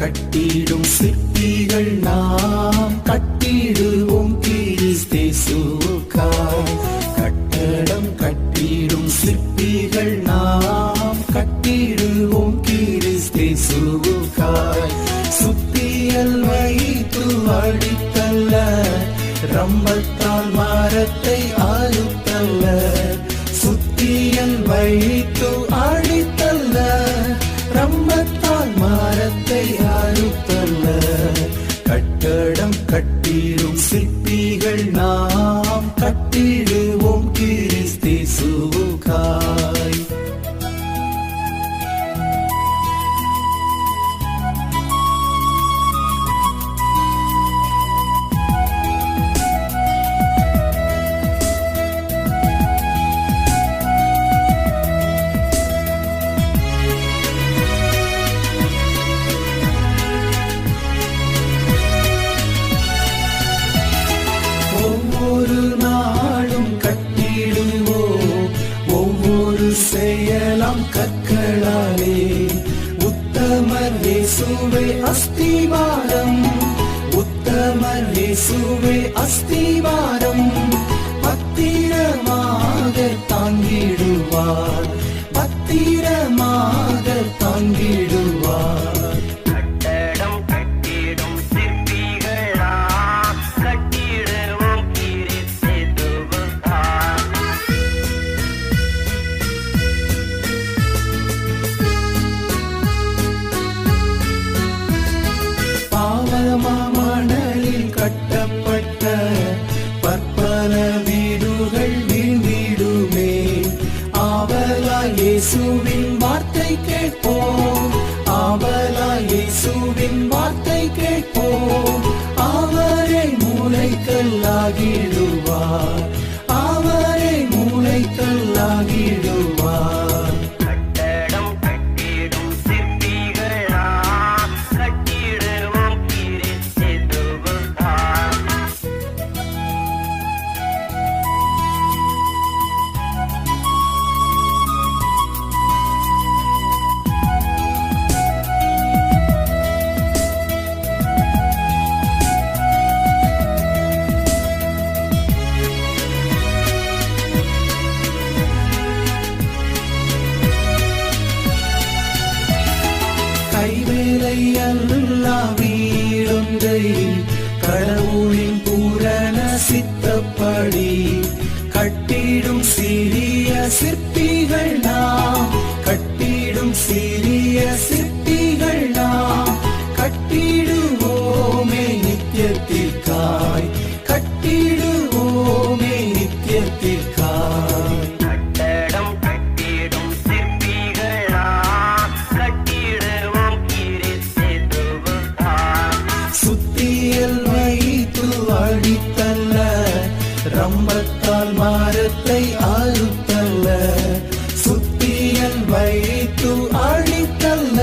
கட்டிடும் சிற்பிகள் நாம் கட்டிடுவோம் கிறிஸ்தேசுவுக்காய். கட்டடம் கட்டிடும் சிற்பிகள் நாம் கட்டிடுவோம் கிறிஸ்தேசுவுக்காய். சுத்தியல் வைத்து அடித்தல்ல, ரம்பத்தால் மரத்தை அறுத்தல்ல. சுத்தியல் வைத்து அடித்தல்ல, ரம்பத்தால் மரத்தை அறுத்தல்ல. கட்டடம் கட்டிடும் சிற்பிகள் நாம் கட்டிடுவோம் கிறிஸ்தேசுவுக்காய். ஒவ்வொரு நாளும் கட்டிடுவோம் ஒவ்வொரு செயலாம் கற்களாலே. உத்தமர் இயேசுவே அஸ்திவாரம், உத்தமர் இயேசுவே அஸ்திவாரம். பத்திரமாக தாங்கிடுவார், பத்திரமாக தாங்கிடுவார். மணலில் கட்டப்பட்ட பற்பல வீடுகள் வீழ்ந்திடுமே. ஆவலாய் இயேசுவின் வார்த்தை கேட்போம், ஆவலாய் இயேசுவின் வார்த்தை கேட்போம். அவரை மூளைக்கல்லாகிடுவார், அவரை மூளைக்கல்லாகிடுவார். கைவேலை அல்லா வீடொன்றை கடவுளின் பூரண சித்தப்படி கட்டிடும் சிறிய சிற்பிகள் நாம், கட்டிடும் சிறிய சிற்பிகள் நாம். கட்டிடுவோமே நித்தியத்திற்காய், கட்டிடுவோமே நித்தியத்திற்காய். சுத்தியல் வைத்து அடித்தல்ல, ரம்பத்தால் மரத்தை அறுத்தல்ல. சுத்தியல் வைத்து அடித்தல்ல,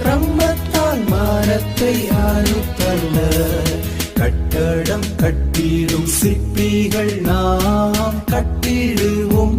ரம்பத்தால் மரத்தை அறுத்தல்ல. கட்டடம் கட்டிடும் சிற்பிகள் நாம் கட்டிடுவோம்